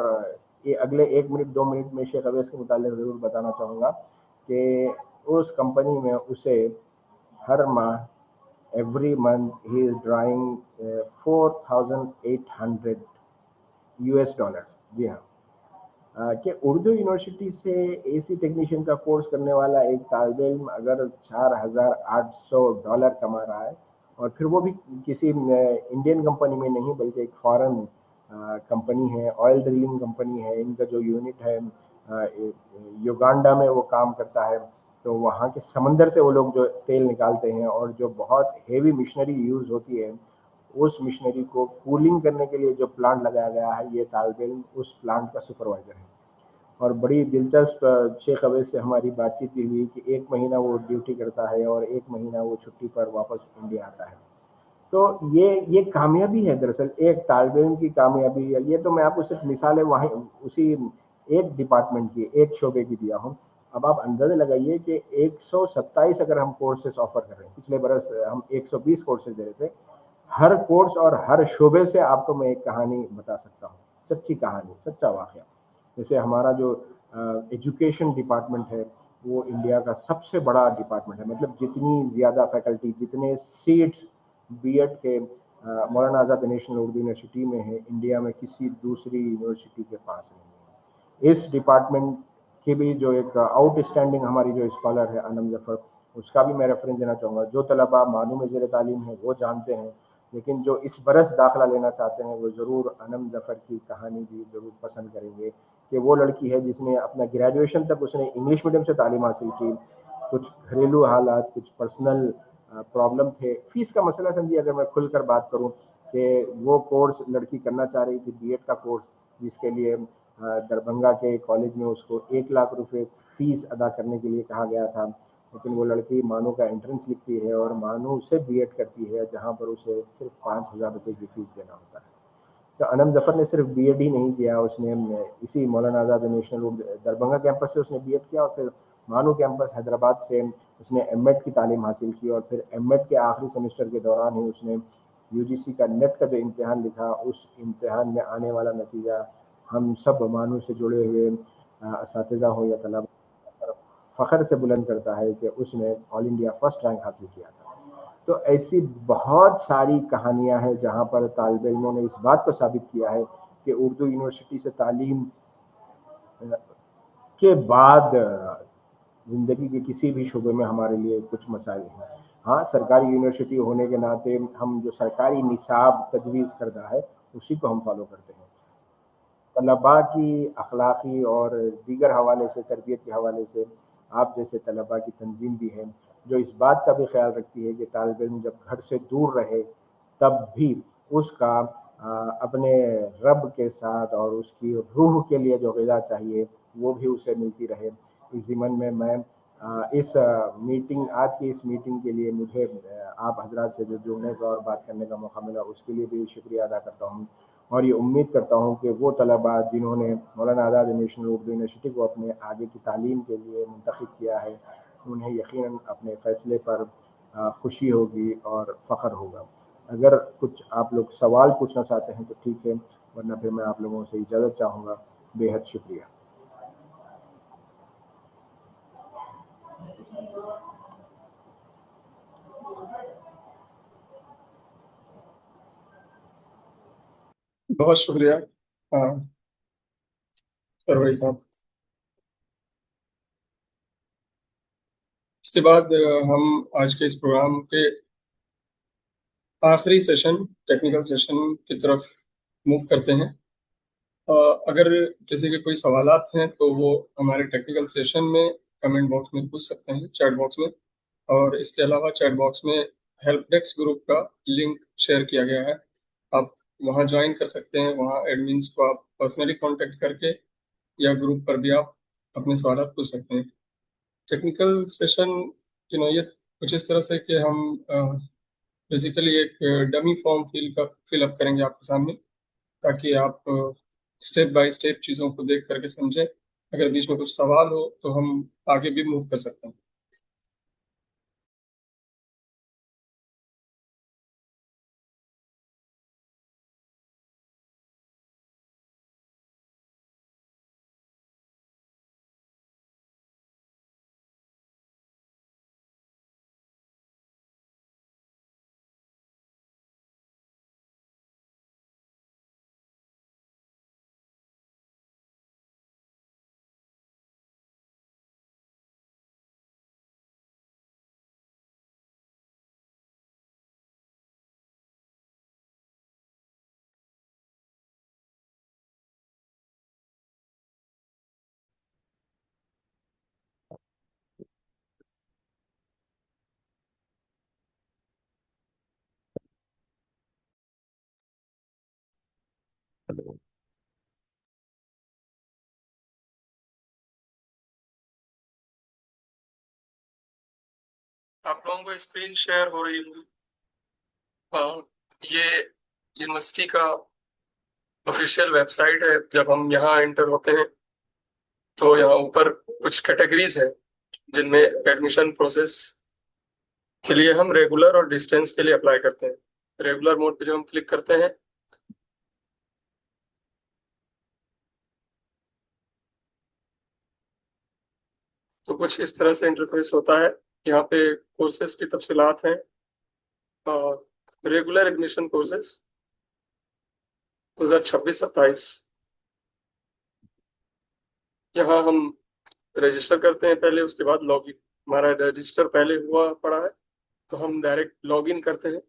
اگلے 1 منٹ 2 منٹ میں شیخ اویس کے متعلق ضرور بتانا چاہوں گا کہ اس کمپنی میں اسے ہر ماہ ایوری منتھ ہی از ڈرائنگ $4,800. جی ہاں, کہ اردو یونیورسٹی سے AC ٹیکنیشین کا کورس کرنے والا ایک طالب علم اگر $4,800 کما رہا ہے, اور پھر وہ بھی کسی انڈین کمپنی میں نہیں بلکہ ایک فارن کمپنی ہے, آئل ڈرلنگ کمپنی ہے, ان کا جو یونٹ ہے یوگانڈا میں وہ کام کرتا ہے. تو وہاں کے سمندر سے وہ لوگ جو تیل نکالتے ہیں, اور جو بہت ہیوی مشنری یوز ہوتی ہے, اس مشنری کو کولنگ کرنے کے لیے جو پلانٹ لگایا گیا ہے, یہ طالب علم اس پلانٹ کا سپروائزر ہے. اور بڑی دلچسپ شیخ اویس سے ہماری بات چیت بھی ہوئی کہ 1 مہینہ وہ ڈیوٹی کرتا ہے اور 1 مہینہ وہ چھٹی پر واپس انڈیا آتا ہے. تو یہ کامیابی ہے, دراصل ایک طالب علم کی کامیابی ہے. یہ تو میں آپ کو صرف مثال ہے وہیں اسی ایک ڈپارٹمنٹ کی, ایک شعبے کی دیا ہوں. اب آپ اندازہ لگائیے کہ 127 اگر ہم کورسز آفر کر رہے ہیں، پچھلے برس ہم 120 کورسز دے رہے تھے، ہر کورس اور ہر شعبے سے آپ کو میں ایک کہانی بتا سکتا ہوں، سچی کہانی، سچا واقعہ. جیسے ہمارا جو ایجوکیشن ڈپارٹمنٹ ہے وہ انڈیا کا سب سے بڑا ڈپارٹمنٹ ہے، مطلب جتنی زیادہ فیکلٹی، جتنے سیٹس بی ایڈ کے مولانا آزاد نیشنل اردو یونیورسٹی میں ہے، انڈیا میں کسی دوسری یونیورسٹی کے پاس نہیں ہے. اس ڈپارٹمنٹ کی بھی جو ایک آؤٹ اسٹینڈنگ ہماری جو اسکالر ہے انم ظفر، اس کا بھی میں ریفرنس دینا چاہوں گا. جو طلباء معنوں میں زیر تعلیم ہیں وہ جانتے ہیں، لیکن جو اس برس داخلہ لینا چاہتے ہیں وہ ضرور انم ظفر کی کہانی بھی ضرور پسند کریں گے، کہ وہ لڑکی ہے جس نے اپنا گریجویشن تک اس نے انگلش میڈیم سے تعلیم حاصل کی. کچھ گھریلو حالات، کچھ پرسنل پرابلم تھے. فیس کا مسئلہ سمجھیے، اگر میں کھل کر بات کروں کہ وہ کورس لڑکی کرنا چاہ رہی تھی، بی ایڈ کا کورس، جس کے لیے دربھنگہ کے کالج میں اس کو 1 لاکھ روپے فیس ادا کرنے کے لیے کہا گیا تھا. لیکن وہ لڑکی مانو کا انٹرنس لکھتی ہے اور مانو سے بی ایڈ کرتی ہے، جہاں پر اسے صرف 5,000 روپے کی فیس دینا ہوتا ہے. تو انم ظفر نے صرف بی ایڈ ہی نہیں کیا، اس نے اسی مولانا آزاد نیشنل دربھنگہ کیمپس سے اس نے بی ایڈ کیا، اور پھر مانو کیمپس حیدرآباد سے اس نے ایم ایڈ کی تعلیم حاصل کی، اور پھر ایم ایڈ کے آخری سیمسٹر کے دوران ہی اس نے یو جی سی کا نیٹ کا جو امتحان لکھا. اس امتحان میں آنے والا نتیجہ ہم سب مانو سے جڑے ہوئے اساتذہ ہوں یا طلبا فخر سے بلند کرتا ہے کہ اس نے آل انڈیا فرسٹ رینک حاصل کیا تھا. تو ایسی بہت ساری کہانیاں ہیں جہاں پر طالب علموں نے اس بات کو ثابت کیا ہے کہ اردو یونیورسٹی سے تعلیم کے بعد زندگی کے کسی بھی شعبے میں ہمارے لیے کچھ مسائل ہیں. ہاں، سرکاری یونیورسٹی ہونے کے ناطے ہم جو سرکاری نصاب تجویز کردہ ہے اسی کو ہم فالو کرتے ہیں. طلباء کی اخلاقی اور دیگر حوالے سے، تربیت کے حوالے سے آپ جیسے طلباء کی تنظیم بھی ہے جو اس بات کا بھی خیال رکھتی ہے کہ طالب علم جب گھر سے دور رہے تب بھی اس کا اپنے رب کے ساتھ اور اس کی روح کے لیے جو غذا چاہیے وہ بھی اسے ملتی رہے. اس ضمن میں اس میٹنگ، آج کی اس میٹنگ کے لیے مجھے آپ حضرات سے جو جڑنے کا اور بات کرنے کا موقع ملا اس کے لیے بھی شکریہ ادا کرتا ہوں. اور یہ امید کرتا ہوں کہ وہ طلباء جنہوں نے مولانا آزاد نیشنل اردو یونیورسٹی کو اپنے آگے کی تعلیم کے لیے منتخب کیا ہے، انہیں یقیناً اپنے فیصلے پر خوشی ہوگی اور فخر ہوگا. اگر کچھ آپ لوگ سوال پوچھنا چاہتے ہیں تو ٹھیک ہے، ورنہ پھر میں آپ لوگوں سے اجازت چاہوں گا. بے حد شکریہ. بہت شکریہ سروری صاحب. اس کے بعد ہم آج کے اس پروگرام کے آخری سیشن، ٹیکنیکل سیشن کی طرف موو کرتے ہیں. اگر کسی کے کوئی سوالات ہیں تو وہ ہمارے ٹیکنیکل سیشن میں کمنٹ باکس میں پوچھ سکتے ہیں، چیٹ باکس میں. اور اس کے علاوہ چیٹ باکس میں ہیلپ ڈیسک گروپ کا لنک شیئر کیا گیا ہے، آپ وہاں جوائن کر سکتے ہیں. وہاں ایڈمنس کو آپ پرسنلی کانٹیکٹ کر کے یا گروپ پر بھی آپ اپنے سوالات پوچھ سکتے ہیں. ٹیکنیکل سیشن کی نوعیت کچھ اس طرح سے کہ ہم بیسیکلی ایک ڈمی فارم فل اپ کریں گے آپ کے سامنے، تاکہ آپ اسٹیپ بائی اسٹیپ چیزوں کو دیکھ کر کے سمجھیں. اگر بیچ میں کچھ سوال ہو تو ہم آگے بھی موو کر سکتے ہیں. آپ لوگوں کو اسکرین شیئر ہو رہی ہوگی. یہ یونیورسٹی کا آفیشیل ویب سائٹ ہے. جب ہم یہاں انٹر ہوتے ہیں تو یہاں اوپر کچھ کیٹیگریز ہیں جن میں ایڈمیشن پروسیس کے لیے ہم ریگولر اور ڈسٹینس کے لیے اپلائی کرتے ہیں. ریگولر موڈ پہ جب ہم کلک کرتے ہیں تو کچھ اس طرح سے انٹرفیس ہوتا ہے. یہاں پہ کورسز کی تفصیلات ہیں. Regular admission courses 2026-27. یہاں ہم رجسٹر کرتے ہیں پہلے, اس کے بعد لاگ ان. ہمارا رجسٹر پہلے ہوا پڑا ہے تو ہم ڈائریکٹ لاگ ان کرتے ہیں.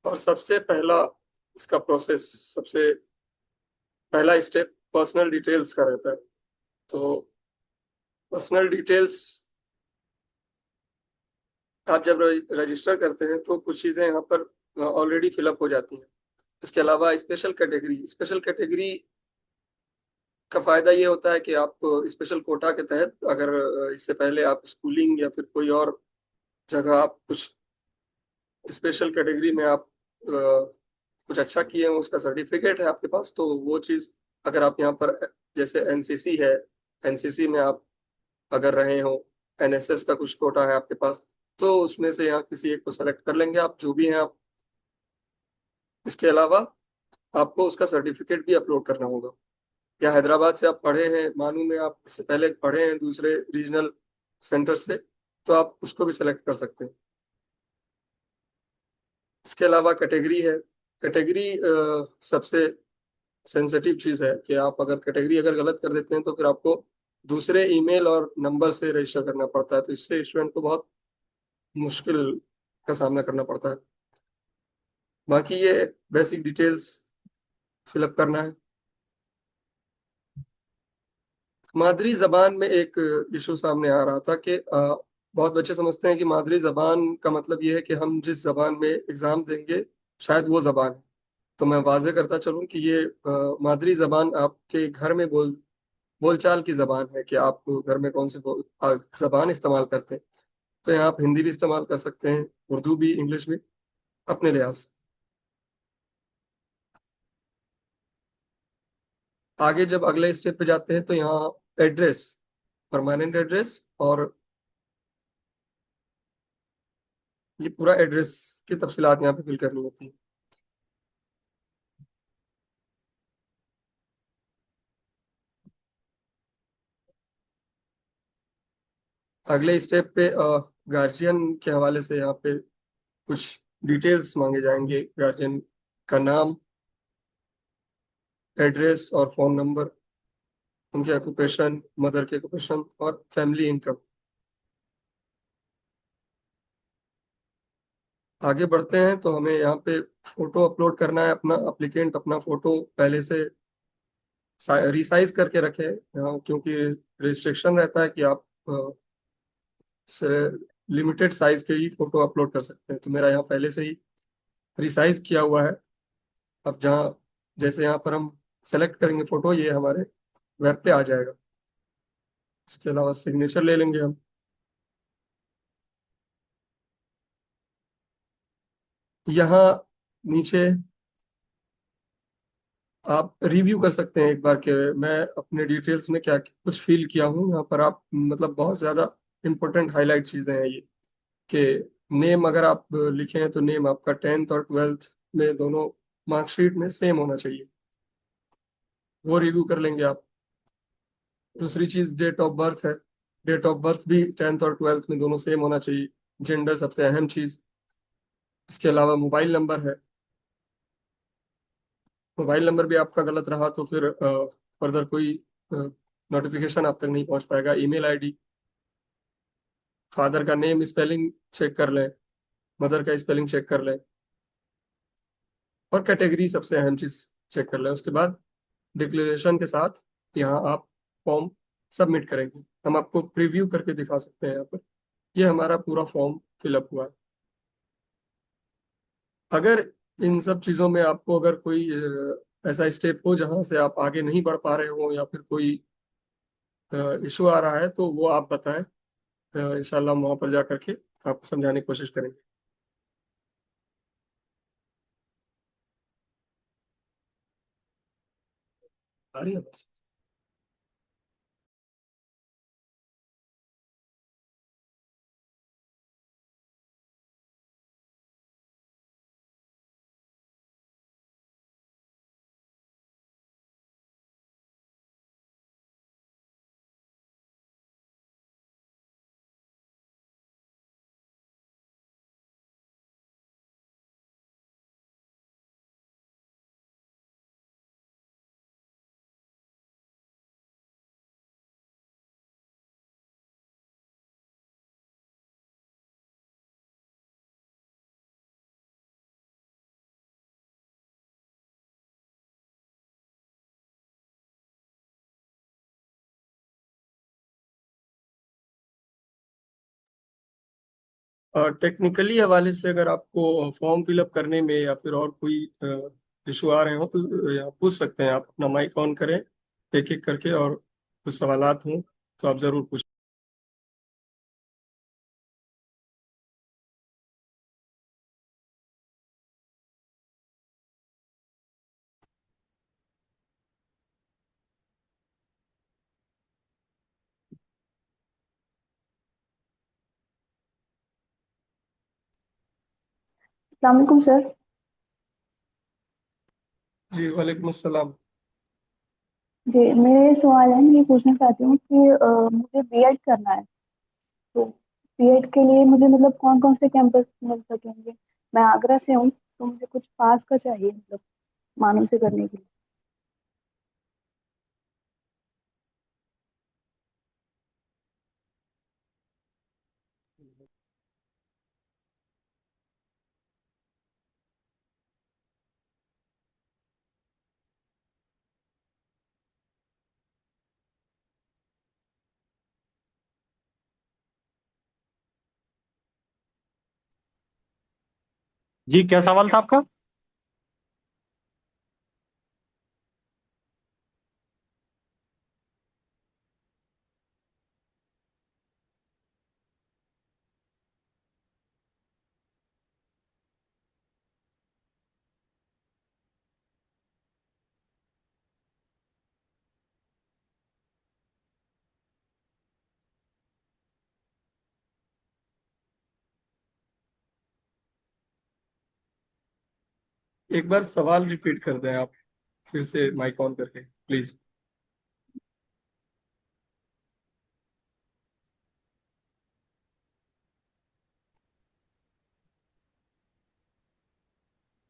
اور سب سے پہلا اس کا پروسیس, سب سے پہلا اسٹیپ پرسنل ڈیٹیلز کا رہتا ہے. تو پرسنل ڈیٹیلز آپ جب رجسٹر کرتے ہیں تو کچھ چیزیں یہاں پر آلریڈی فل اپ ہو جاتی ہیں. اس کے علاوہ اسپیشل کیٹیگری کا فائدہ یہ ہوتا ہے کہ آپ اسپیشل کوٹا کے تحت اگر اس سے پہلے آپ اسکولنگ یا پھر کوئی اور جگہ آپ کچھ اسپیشل کیٹیگری میں آپ کچھ اچھا کیے ہیں, اس کا سرٹیفکیٹ ہے آپ کے پاس, تو وہ چیز اگر آپ یہاں پر جیسے NCC ہے, NCC میں آپ اگر رہے ہوں, NSS کا کچھ کوٹا ہے آپ کے پاس, تو اس میں سے یہاں کسی ایک کو سلیکٹ کر لیں گے آپ, جو بھی ہیں آپ. اس کے علاوہ آپ کو اس کا سرٹیفکیٹ بھی اپلوڈ کرنا ہوگا. یا حیدرآباد سے آپ پڑھے ہیں, مانو میں آپ اس سے پہلے پڑھے ہیں دوسرے ریجنل سینٹر سے, تو آپ اس کو بھی سلیکٹ کر سکتے ہیں. اس کے علاوہ کیٹیگری ہے. کیٹیگری سب سے سینسٹیو چیز ہے کہ آپ اگر کیٹیگری اگر غلط کر دیتے ہیں تو پھر آپ کو دوسرے ای میل اور نمبر سے رجسٹر کرنا پڑتا ہے, تو اس سے اسٹوڈنٹ کو بہت مشکل کا سامنا کرنا پڑتا ہے. باقی یہ بیسک ڈیٹیلز فل اپ کرنا ہے. مادری زبان میں ایک ایشو سامنے آ رہا تھا کہ بہت بچے سمجھتے ہیں کہ مادری زبان کا مطلب یہ ہے کہ ہم جس زبان میں ایگزام دیں گے شاید وہ زبان ہے. تو میں واضح کرتا چلوں کہ یہ مادری زبان آپ کے گھر میں بول چال کی زبان ہے, کہ آپ گھر میں کون سی زبان استعمال کرتے ہیں. تو یہاں آپ ہندی بھی استعمال کر سکتے ہیں, اردو بھی, انگلش بھی, اپنے لحاظ سے. آگے جب اگلے اسٹیپ پہ جاتے ہیں تو یہاں ایڈریس, پرماننٹ ایڈریس اور یہ پورا ایڈریس کی تفصیلات یہاں پہ فل کرنی ہوتی ہے. اگلے اسٹیپ پہ گارجین کے حوالے سے یہاں پہ کچھ ڈیٹیلز مانگے جائیں گے. گارجین کا نام, ایڈریس اور فون نمبر, ان کے آکوپیشن, مدر کے آکوپیشن اور فیملی انکم. آگے بڑھتے ہیں تو ہمیں یہاں پہ فوٹو اپلوڈ کرنا ہے. اپنا اپلیکینٹ اپنا فوٹو پہلے سے ریسائز کر کے رکھیں, کیونکہ ریسٹرکشن رہتا ہے کہ آپ لمیٹڈ سائز کے ہی فوٹو اپلوڈ کر سکتے ہیں. تو میرا یہاں پہلے سے ہی ریسائز کیا ہوا ہے. اب جیسے یہاں پر ہم سلیکٹ کریں گے فوٹو, یہ ہمارے ویب پہ آ جائے گا. اس کے علاوہ سگنیچر لے لیں گے ہم. یہاں نیچے آپ ریویو کر سکتے ہیں ایک بار کہ میں اپنے ڈیٹیلز میں کیا کچھ فیل کیا ہوں. یہاں پر آپ مطلب بہت زیادہ امپورٹنٹ ہائی لائٹ چیزیں ہیں یہ, کہ نیم اگر آپ لکھیں ہیں تو نیم آپ کا 10th اور 12th میں دونوں مارک شیٹ میں سیم ہونا چاہیے, وہ ریویو کر لیں گے آپ. دوسری چیز ڈیٹ آف برتھ ہے. ڈیٹ آف برتھ بھی 10th اور 12th میں دونوں سیم ہونا چاہیے. جینڈر سب سے اہم چیز. اس کے علاوہ موبائل نمبر ہے. موبائل نمبر بھی آپ کا غلط رہا تو پھر فردر کوئی نوٹیفیکیشن آپ تک نہیں پہنچ پائے گا. ای میل آئی ڈی, فادر کا نیم اسپیلنگ چیک کر لیں, مدر کا اسپیلنگ چیک کر لیں, اور کیٹیگری سب سے اہم چیز چیک کر لیں. اس کے بعد ڈکلیریشن کے ساتھ یہاں آپ فارم سبمٹ کریں گے. ہم آپ کو پریویو کر کے دکھا سکتے ہیں. یہاں پر یہ ہمارا پورا فارم فل اپ ہوا ہے. اگر ان سب چیزوں میں آپ کو اگر کوئی ایسا اسٹیپ ہو جہاں سے آپ آگے نہیں بڑھ پا رہے ہوں یا پھر کوئی ایشو آ رہا ہے تو وہ آپ بتائیں. انشاءاللہ ہم وہاں پر جا کر کے آپ کو سمجھانے کی کوشش کریں گے. آ رہی ہے بس. ٹیکنیکلی حوالے سے اگر آپ کو فارم فل اپ کرنے میں یا پھر اور کوئی ایشو آ رہے ہوں تو پوچھ سکتے ہیں. آپ اپنا مائک آن کریں ایک ایک کر کے، اور کچھ سوالات ہوں تو آپ ضرور پوچھیں. السلام علیکم سر. جی وعلیکم السلام. جی میرے یہ سوال ہے، میں یہ پوچھنا چاہتی ہوں کہ مجھے بی ایڈ کرنا ہے، تو بی ایڈ کے لیے مجھے مطلب کون کون سے کیمپس مل سکیں گے؟ میں آگرہ سے ہوں تو مجھے کچھ پاس کا چاہیے، مطلب مانو سے کرنے کے لیے. جی کیا سوال تھا آپ کا؟ ایک بار سوال ریپیٹ کر دیں آپ پھر سے مائک آن کر کے پلیز.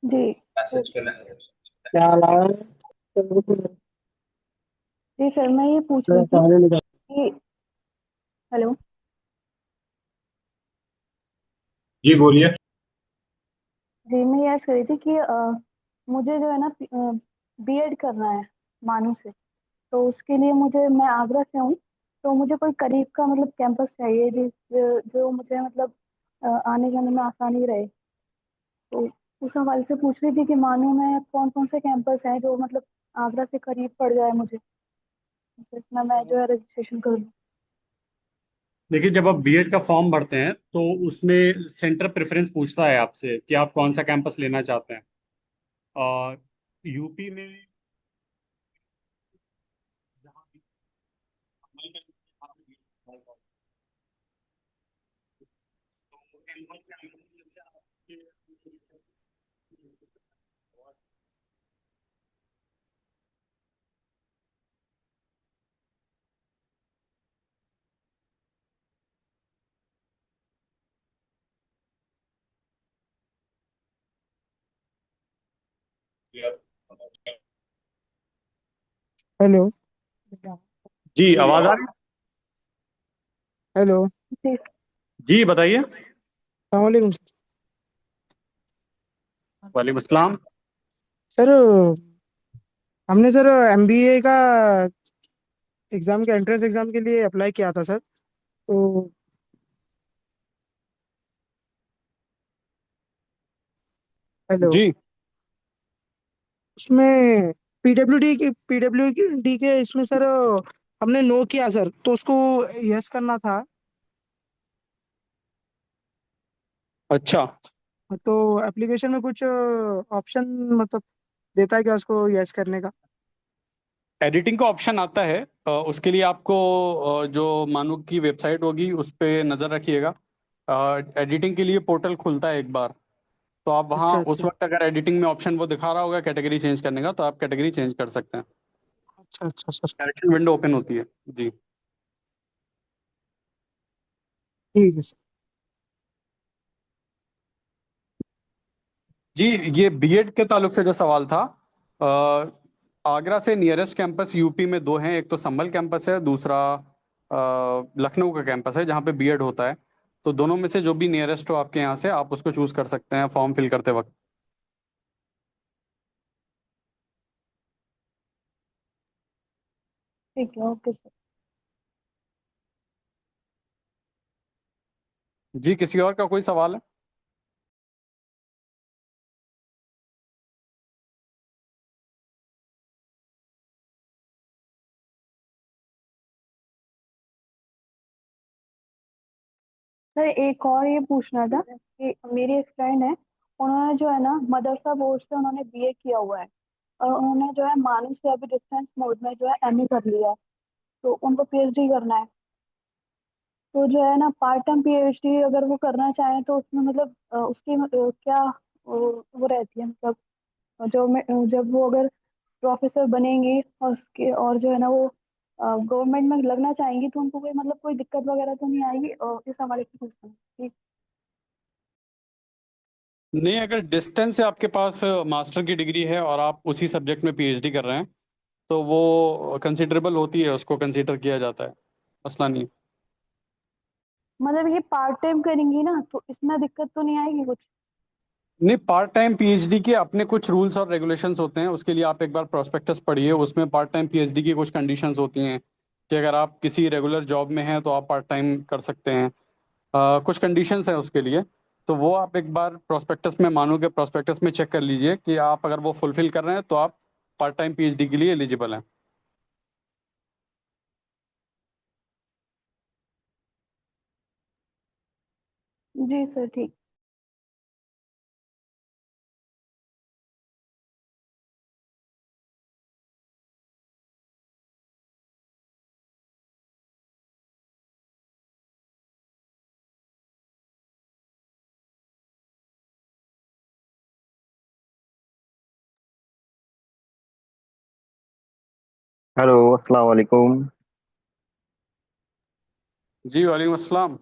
جی کیا جی سر، میں یہ پوچھ رہی تھی کہ ہیلو. جی بولیے. جی میں یہ عرض کر رہی تھی کہ مجھے جو ہے نا بی ایڈ کرنا ہے مانو سے، تو اس کے لیے میں آگرہ سے ہوں، تو مجھے کوئی قریب کا مطلب کیمپس چاہیے جو مجھے مطلب آنے جانے میں آسانی رہے. تو اس حوالے سے پوچھ رہی تھی کہ مانو میں کون کون سے کیمپس ہیں جو مطلب آگرہ سے قریب پڑ جائے مجھے، جس میں جو ہے رجسٹریشن کر لوں. دیکھیے جب آپ بی ایڈ کا فارم بھرتے ہیں تو اس میں سینٹر پریفرنس پوچھتا ہے آپ سے کہ آپ کون سا کیمپس لینا چاہتے ہیں. یو پی میں ہیلو. جی آواز آ رہی ہے؟ ہیلو. جی جی بتائیے. السلام علیکم وعلیکم السلام. سر. ہم نے سر ایم بی اے کا ایگزام کے انٹرنس ایگزام کے لیے اپلائی کیا تھا سر. تو ہیلو، جی اس میں پی ڈبلیو ڈی کے اس میں سر ہم نے نو کیا سر، تو اس کو یس کرنا تھا. اچھا. تو اپلیکیشن میں کچھ آپشن مطلب دیتا ہے کیا اس کو یس کرنے کا؟ ایڈیٹنگ کا آپشن آتا ہے. اس کے لیے آپ کو جو مانو کی ویب سائٹ ہوگی اس پہ نظر رکھیے گا. ایڈیٹنگ کے لیے پورٹل کھلتا ہے ایک بار، تو آپ وہاں اچھا اس اچھا وقت اگر ایڈیٹنگ میں آپشن وہ دکھا رہا ہوگا کیٹیگری چینج کرنے کا، تو آپ کیٹیگری چینج کر سکتے ہیں. اچھا اچھا سر. کریکشن ونڈو اوپن ہوتی ہے. جی ٹھیک ہے سر. جی یہ بی ایڈ کے تعلق سے جو سوال تھا، آگرہ سے نیئرسٹ کیمپس یو پی میں دو ہیں. ایک تو سنبل کیمپس ہے، دوسرا لکھنؤ کا کیمپس ہے جہاں پہ بی ایڈ ہوتا ہے. تو دونوں میں سے جو بھی نیئرسٹ ہو آپ کے یہاں سے، آپ اس کو چوز کر سکتے ہیں فارم فل کرتے وقت. ٹھیک ہے، اوکے سر. جی کسی اور کا کوئی سوال ہے؟ سر ایک اور یہ پوچھنا تھا کہ میری ایک فرینڈ ہے، انہوں نے جو ہے نا مدرسہ بورڈ سے انہوں نے BA کیا ہوا ہے، اور انہوں نے جو ہے مانو سے ابھی ڈسٹینس موڈ میں جو ہے MA کر لیا ہے، تو ان کو PhD کرنا ہے، تو جو ہے نا پارٹ ٹائم PhD اگر وہ کرنا چاہیں تو اس میں مطلب اس کی کیا وہ رہتی ہے، مطلب جب وہ اگر پروفیسر بنیں گی اور اس کے اور جو ہے نا وہ گورنمنٹ میں لگنا چاہیں گی تو ان کو کوئی مطلب کوئی دقت وغیرہ تو نہیں آئے گی؟ اور اس حوالے سے پوچھنا ہے۔ نہیں، اگر ڈسٹینس سے آپ کے پاس ماسٹر کی ڈگری ہے اور آپ اسی سبجیکٹ میں PhD کر رہے ہیں تو وہ کنسیڈریبل ہوتی ہے، اس کو کنسیڈر کیا جاتا ہے، مسئلہ نہیں۔ مطلب یہ پارٹ ٹائم کریں گی نا تو اس میں دقت تو نہیں آئے گی کچھ؟ نہیں، پارٹ ٹائم PhD کے اپنے کچھ رولز اور ریگولیشنز ہوتے ہیں، اس کے لیے آپ ایک بار پراسپیکٹس پڑھیے، اس میں پارٹ ٹائم PhD کی کچھ کنڈیشنز ہوتی ہیں کہ اگر آپ کسی ریگولر جاب میں ہیں تو آپ پارٹ ٹائم کر سکتے ہیں، کچھ کنڈیشنز ہیں اس کے لیے، تو وہ آپ ایک بار پراسپیکٹس میں، مانو کے پراسپیکٹس میں چیک کر لیجئے کہ آپ اگر وہ فلفل کر رہے ہیں تو آپ پارٹ ٹائم PhD کے لیے ایلیجیبل ہیں۔ جی سر ٹھیک۔ ہلو، السلام علیکم۔ جی وعلیکم السلام۔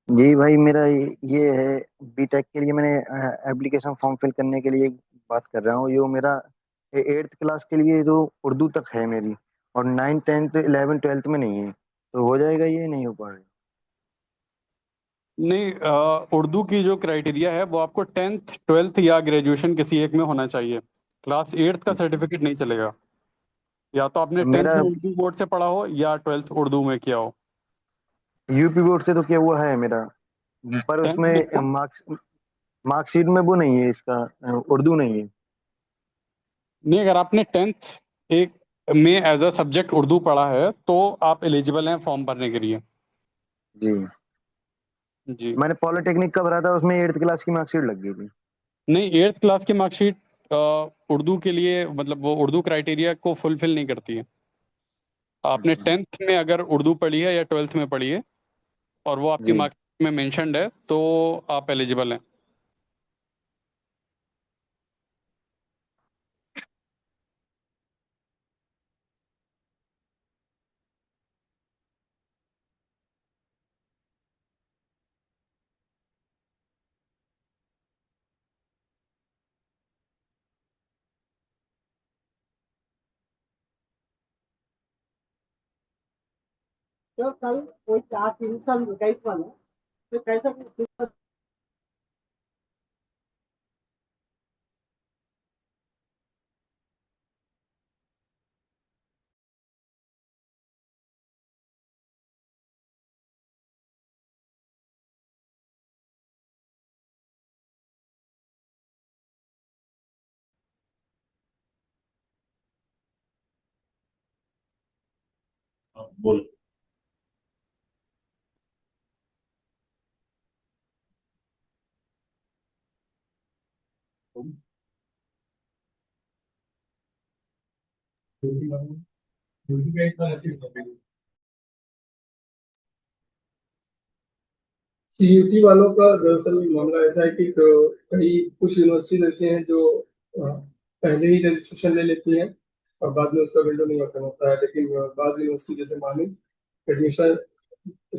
جی بھائی، میرا یہ ہے بی ٹیک کے لیے میں نے اپلیکیشن فارم فل کرنے کے لیے بات کر رہا ہوں۔ یہ میرا 8th کلاس کے لیے جو اردو تک ہے میری، اور 9 10 11 12 میں نہیں ہے، تو ہو جائے گا یہ نہیں ہو پائے گا؟ نہیں، اردو کی جو کرائٹیریا ہے وہ آپ کو 10th 12th یا گریجویشن کسی ایک میں ہونا چاہیے، کلاس 8th کا سرٹیفکیٹ نہیں چلے گا، یا تو آپ نے میرا 10th میں اردو بورڈ سے پڑھا ہو یا 12th اردو میں کیا ہو۔ UP بورڈ سے تو کیا ہوا ہے میرا، پر اس 10th میں میں کیا؟ مارک شیٹ میں وہ نہیں ہے، اس کا اردو نہیں ہے۔ نہیں، اگر آپ نے 10th ایک میں ایز اے سبجیکٹ اردو پڑھا ہے تو آپ ایلیجیبل ہیں فارم بھرنے کے لیے۔ جی، جی میں نے پالیٹیکنک کا بھرا تھا، اس میں 8th کلاس کی مارک شیٹ لگ گئی تھی۔ نہیں، 8th کلاس کی مارک شیٹ اردو کے لیے، مطلب وہ اردو کرائٹیریا کو فلفل نہیں کرتی ہے۔ آپ نے 10th میں اگر اردو پڑھی ہے یا 12th میں پڑھی ہے اور وہ آپ کی جی، مارک شیٹ میں مینشنڈ ہے تو آپ ایلیجیبل ہیں۔ بولو۔ CUT والوں کا دراصل معاملہ ایسا ہے کہ کئی کچھ یونیورسٹیز ایسی ہیں جو پہلے ہی رجسٹریشن لے لیتی ہیں اور بعد میں اس کا ونڈو نہیں اوپن ہوتا ہے، لیکن بعض یونیورسٹی جیسے مانی ایڈمیشن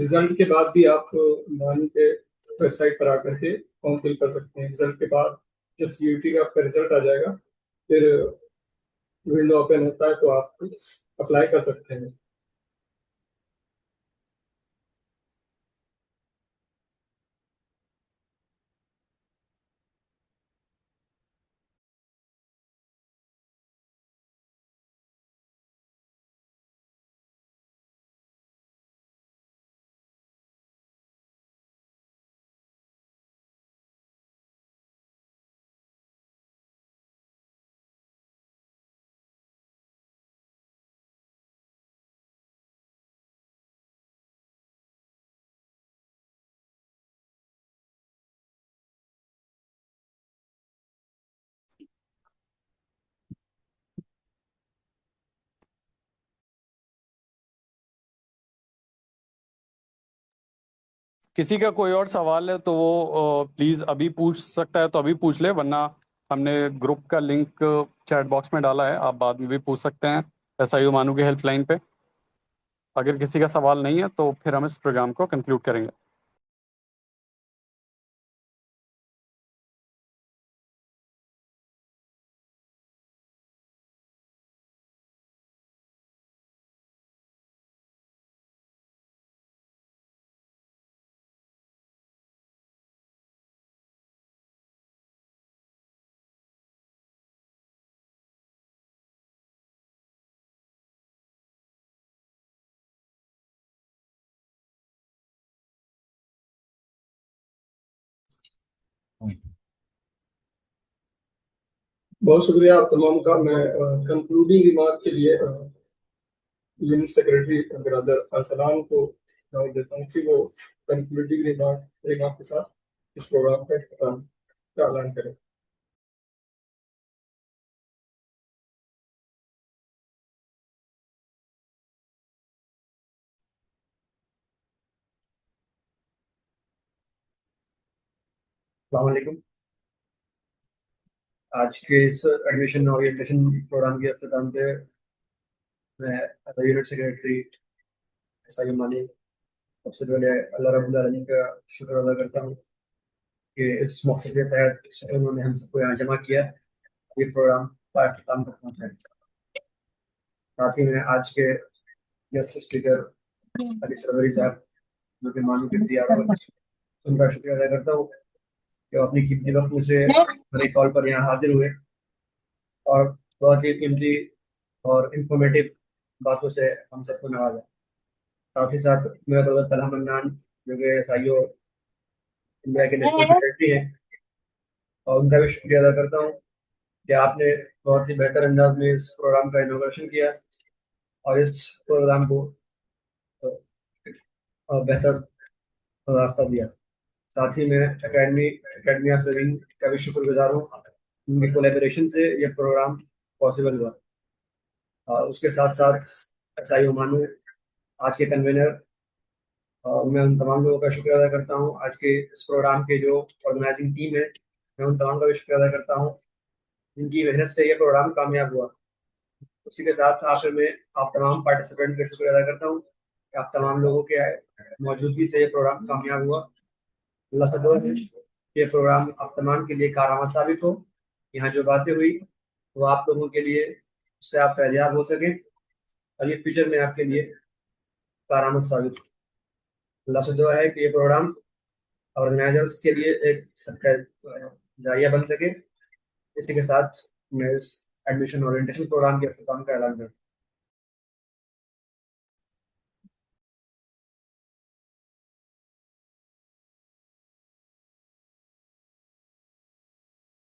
رزلٹ کے بعد بھی آپ مانی کے ویب سائٹ پر آ کر کے فارم فل کر سکتے ہیں۔ رزلٹ کے بعد جب CUT کا آپ کا رزلٹ آ جائے گا پھر ونڈو اوپن ہوتا ہے تو آپ اپلائی کر سکتے ہیں۔ کسی کا کوئی اور سوال ہے تو وہ پلیز ابھی پوچھ سکتا ہے تو ابھی پوچھ لے، ورنہ ہم نے گروپ کا لنک چیٹ باکس میں ڈالا ہے، آپ بعد میں بھی پوچھ سکتے ہیں ایس آئی او مانو کی ہیلپ لائن پہ۔ اگر کسی کا سوال نہیں ہے تو پھر ہم اس پروگرام کو کنکلوڈ کریں گے۔ بہت شکریہ آپ تمام کا۔ میں کنکلوڈنگ ریمارک کے لیے یونٹ سیکرٹری برادر ارسلان کو دعوت دیتا ہوں کہ وہ کنکلوڈنگ ریمارک کے ساتھ اس پروگرام کا اختتام کا اعلان کریں۔ السلام علیکم۔ آج کے اس ایڈمیشن اورینٹیشن پروگرام کے اختتام پہ میں یونٹ سیکرٹری ایس آئی مانی سب سے پہلے اللہ رب العالمین کا شکر ادا کرتا ہوں کہ اس مقصد کے تحت انہوں نے ہم سب کو یہاں جمع کیا، یہ پروگرام کا اختتام کرنا ہے۔ ساتھ ہی میں آج کے گیسٹ اسپیکر علی سروری صاحب جو کہ مانو کے ان کا شکریہ ادا کرتا ہوں کہ وہ اپنی قیمتی وقت میں سے میرے کال پر یہاں حاضر ہوئے اور بہت ہی قیمتی اور انفارمیٹیو باتوں سے ہم سب کو نوازا۔ ساتھ ہی ساتھ میرا برادر طلحہ منان جو کہ سائیو انڈیا کے نیشنل سیکرٹری ہیں، اور ان کا بھی شکریہ ادا کرتا ہوں کہ آپ نے بہت ہی بہتر انداز میں اس پروگرام کا انوگریشن کیا اور اس پروگرام کو بہتر راستہ دیا۔ ساتھ ہی میں اکیڈمی آف لرننگ کا بھی شکر گزار ہوں، ان کی کولیبریشن سے یہ پروگرام پاسبل ہوا۔ اس کے ساتھ ساتھ ایس آئی او مانو آج کے کنوینر، میں ان تمام لوگوں کا شکریہ ادا کرتا ہوں۔ آج کے اس پروگرام کے جو آرگنائزنگ ٹیم ہے میں ان تمام کا بھی شکریہ ادا کرتا ہوں، جن کی محنت سے یہ پروگرام کامیاب ہوا۔ اسی کے ساتھ آخر میں آپ تمام پارٹیسپینٹ کا شکریہ ادا کرتا ہوں کہ آپ تمام لوگوں کے موجودگی سے یہ پروگرام کامیاب ہوا۔ اللہ سے دعا ہے کہ یہ پروگرام آپ تمام کے لیے کارآمد ثابت ہو، یہاں جو باتیں ہوئی وہ آپ لوگوں کے لیے اس سے آپ فیضیاب ہو سکیں اور یہ فیوچر میں آپ کے لیے کارآمد ثابت ہو۔ اللہ سے دعا ہے کہ یہ پروگرام آرگنائزرس کے لیے ایک صدقہ جاریہ بن سکے۔ اسی کے ساتھ میں اس ایڈمیشن اورینٹیشن پروگرام کے اختتام کا اعلان کرتا ہوں۔